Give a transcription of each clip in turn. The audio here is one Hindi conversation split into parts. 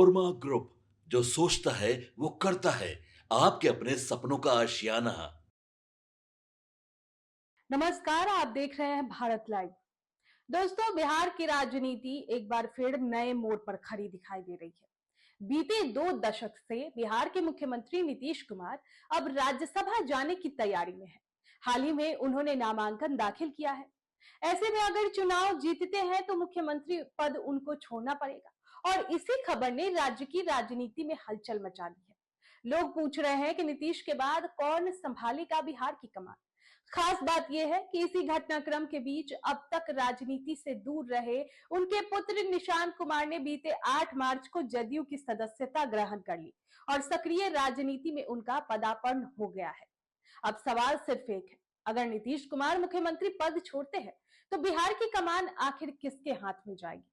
मनोरमा ग्रुप, जो सोचता है वो करता है। आपके अपने सपनों का आशियाना। नमस्कार, आप देख रहे हैं भारत लाइव। दोस्तों, बिहार की राजनीति एक बार फिर नए मोड़ पर खड़ी दिखाई दे रही है। बीते 2 दशक से बिहार के मुख्यमंत्री नीतीश कुमार अब राज्यसभा जाने की तैयारी में है। हाल ही में उन्होंने नामांकन दाखिल किया है। ऐसे में अगर चुनाव जीतते हैं तो मुख्यमंत्री पद उनको छोड़ना पड़ेगा और इसी खबर ने राज्य की राजनीति में हलचल मचा दी है। लोग पूछ रहे हैं कि नीतीश के बाद कौन संभालेगा बिहार की कमान। खास बात यह है कि इसी घटनाक्रम के बीच अब तक राजनीति से दूर रहे उनके पुत्र निशांत कुमार ने बीते 8 मार्च को जदयू की सदस्यता ग्रहण कर ली और सक्रिय राजनीति में उनका पदार्पण हो गया है। अब सवाल सिर्फ एक है, अगर नीतीश कुमार मुख्यमंत्री पद छोड़ते हैं तो बिहार की कमान आखिर किसके हाथ में जाएगी।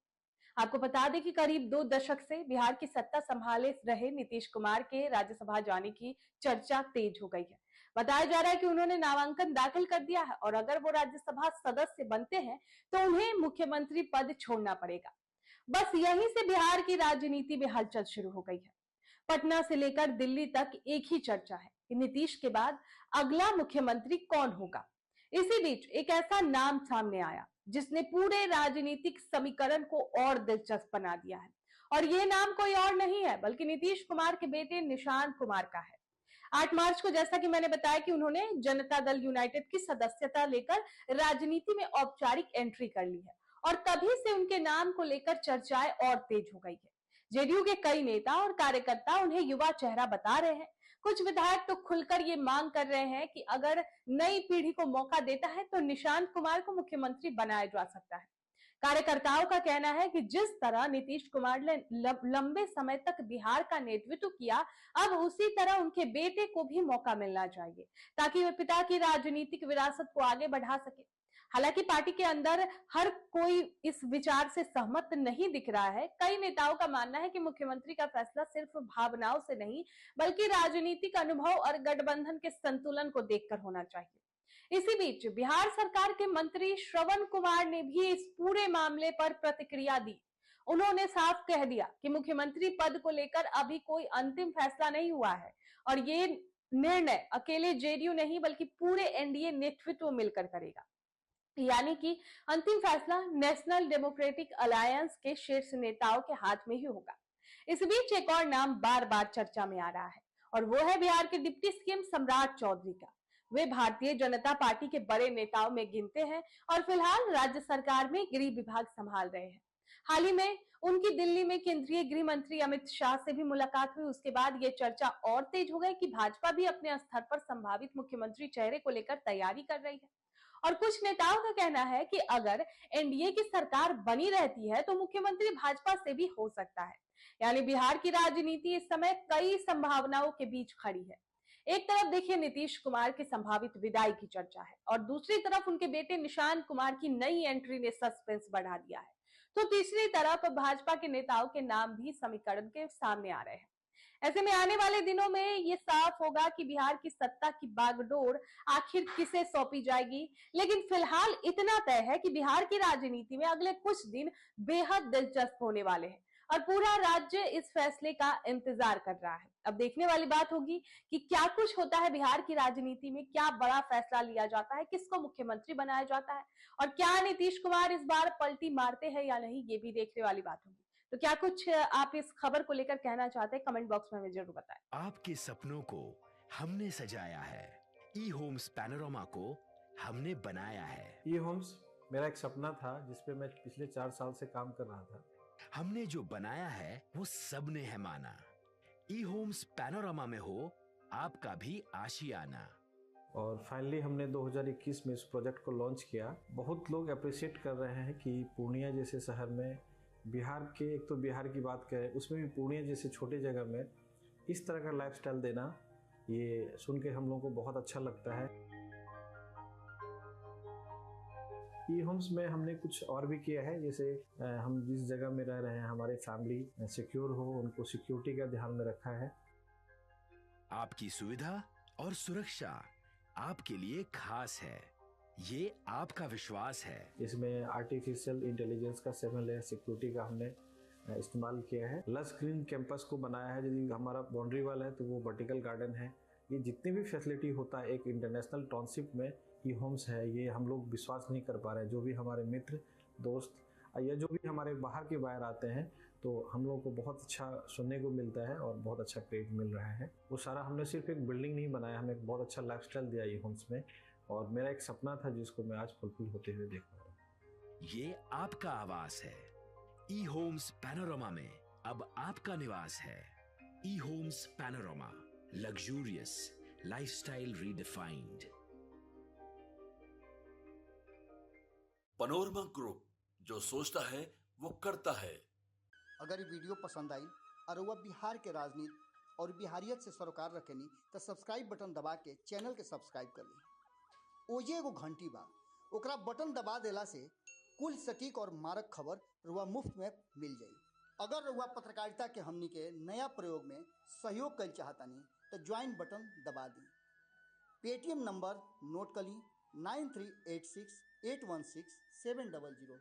आपको बता दें कि करीब 2 दशक से बिहार की सत्ता संभाले रहे नीतीश कुमार के राज्यसभा जाने की चर्चा तेज हो गई है। बताया जा रहा है कि उन्होंने नामांकन दाखिल कर दिया है और अगर वो राज्यसभा सदस्य बनते हैं तो उन्हें मुख्यमंत्री पद छोड़ना पड़ेगा। बस यहीं से बिहार की राजनीति में हलचल शुरू हो गई है। पटना से लेकर दिल्ली तक एक ही चर्चा है कि नीतीश के बाद अगला मुख्यमंत्री कौन होगा। इसी बीच एक ऐसा नाम सामने आया जिसने पूरे राजनीतिक समीकरण को और दिलचस्प बना दिया है और ये नाम कोई और नहीं है बल्कि नीतीश कुमार के बेटे निशांत कुमार का है। 8 मार्च को जैसा कि मैंने बताया कि उन्होंने जनता दल यूनाइटेड की सदस्यता लेकर राजनीति में औपचारिक एंट्री कर ली है और तभी से उनके नाम को लेकर चर्चाएं और तेज हो गई है। जेडीयू के कई नेता और कार्यकर्ता उन्हें युवा चेहरा बता रहे हैं। कुछ विधायक तो खुलकर ये मांग कर रहे हैं कि अगर नई पीढ़ी को मौका देता है तो निशांत कुमार को मुख्यमंत्री बनाया जा सकता है। कार्यकर्ताओं का कहना है कि जिस तरह नीतीश कुमार ने लंबे समय तक बिहार का नेतृत्व किया, अब उसी तरह उनके बेटे को भी मौका मिलना चाहिए ताकि वे पिता की राजनीतिक विरासत को आगे बढ़ा सके। हालांकि पार्टी के अंदर हर कोई इस विचार से सहमत नहीं दिख रहा है। कई नेताओं का मानना है कि मुख्यमंत्री का फैसला सिर्फ भावनाओं से नहीं बल्कि राजनीतिक अनुभव और गठबंधन के संतुलन को देखकर होना चाहिए। इसी बीच बिहार सरकार के मंत्री श्रवण कुमार ने भी इस पूरे मामले पर प्रतिक्रिया दी। उन्होंने साफ कह दिया कि मुख्यमंत्री पद को लेकर अभी कोई अंतिम फैसला नहीं हुआ है और ये निर्णय अकेले जेडीयू नहीं बल्कि पूरे एनडीए नेतृत्व मिलकर करेगा। यानी कि अंतिम फैसला नेशनल डेमोक्रेटिक अलायंस के शीर्ष नेताओं के हाथ में ही होगा। इस बीच एक और नाम बार बार चर्चा में आ रहा है और वो है बिहार के डिप्टी सीएम सम्राट चौधरी का। वे भारतीय जनता पार्टी के बड़े नेताओं में गिनते हैं और फिलहाल राज्य सरकार में गृह विभाग संभाल रहे हैं। हाल ही में उनकी दिल्ली में केंद्रीय गृह मंत्री अमित शाह से भी मुलाकात हुई। उसके बाद ये चर्चा और तेज हो गई कि भाजपा भी अपने स्तर पर संभावित मुख्यमंत्री चेहरे को लेकर तैयारी कर रही है और कुछ नेताओं का कहना है कि अगर एनडीए की सरकार बनी रहती है तो मुख्यमंत्री भाजपा से भी हो सकता है। यानी बिहार की राजनीति इस समय कई संभावनाओं के बीच खड़ी है। एक तरफ देखिए नीतीश कुमार की संभावित विदाई की चर्चा है और दूसरी तरफ उनके बेटे निशांत कुमार की नई एंट्री ने सस्पेंस बढ़ा दिया है। तो तीसरी तरफ भाजपा के नेताओं के नाम भी समीकरण के सामने आ रहे हैं। ऐसे में आने वाले दिनों में ये साफ होगा कि बिहार की सत्ता की बागडोर आखिर किसे सौंपी जाएगी। लेकिन फिलहाल इतना तय है कि बिहार की राजनीति में अगले कुछ दिन बेहद दिलचस्प होने वाले हैं और पूरा राज्य इस फैसले का इंतजार कर रहा है। अब देखने वाली बात होगी कि क्या कुछ होता है बिहार की राजनीति में, क्या बड़ा फैसला लिया जाता है, किसको मुख्यमंत्री बनाया जाता है और क्या नीतीश कुमार इस बार पलटी मारते हैं या नहीं, ये भी देखने वाली बात होगी। तो क्या कुछ आप इस खबर को लेकर कहना चाहते हैं, कमेंट बॉक्स में हमें जरूर बताएं। आपके सपनों को हमने सजाया है। ई होम्स पैनोरामा को हमने बनाया है। ई होम्स मेरा एक सपना था जिस पे मैं पिछले 4 साल से काम कर रहा था। हमने जो बनाया है वो सबने है माना। ई होम्स पैनोरामा में हो आपका भी आशियाना। और फाइनली हमने 2021 में इस प्रोजेक्ट को लॉन्च किया। बहुत लोग अप्रिशिएट कर रहे हैं कि पूर्णिया जैसे शहर में, बिहार के, एक तो बिहार की बात करें उसमें भी पूर्णिया जैसे छोटे जगह में इस तरह का लाइफस्टाइल देना, ये सुन के हम लोगों को बहुत अच्छा लगता है। ई होम्स में हमने कुछ और भी किया है, जैसे हम जिस जगह में रह रहे हैं हमारे फैमिली सिक्योर हो, उनको सिक्योरिटी का ध्यान में रखा है। आपकी सुविधा और सुरक्षा आपके लिए खास है, ये आपका विश्वास है। इसमें आर्टिफिशियल इंटेलिजेंस का 7 लेयर सिक्योरिटी का हमने इस्तेमाल किया है। लस ग्रीन कैंपस को बनाया है, यदि हमारा बाउंड्री वाल है तो वो वर्टिकल गार्डन है। ये जितनी भी फैसिलिटी होता है एक इंटरनेशनल टाउनशिप में, ई होम्स है, ये हम लोग विश्वास नहीं कर पा रहे हैं। जो भी हमारे मित्र दोस्त या जो भी हमारे बाहर के बाहर आते हैं तो हम लोगों को बहुत अच्छा सुनने को मिलता है और बहुत अच्छा क्रेडिट मिल रहा है। वो सारा हमने सिर्फ एक बिल्डिंग नहीं बनाया, हमें एक बहुत अच्छा लाइफस्टाइल दिया ई होम्स में, और मेरा एक सपना था जिसको मैं आज फुलफिल होते हुए देख पा रहा हूँ। ये आपका आवास है। ई होम्स पैनोरमा में अब आपका निवास है। E homes Panorama, luxurious lifestyle redefined. Panorama group, जो सोचता है वो करता है। अगर ये वीडियो पसंद आई और वह बिहार के राजनीति और बिहारियत से सरोकार रखेनी तो सब्सक्राइब बटन दबा के चैनल के सब्सक्राइब कर ली। ओजे एगो घंटी बा, ओकरा बटन दबा देला से कुल सटीक और मारक खबर रुआ मुफ्त में मिल जाई। अगर रुआ पत्रकारिता के हमनी के नया प्रयोग में सहयोग कर चाहतानी तो ज्वाइन बटन दबा दी। पेटीएम नंबर नोट कर ली 9386816700।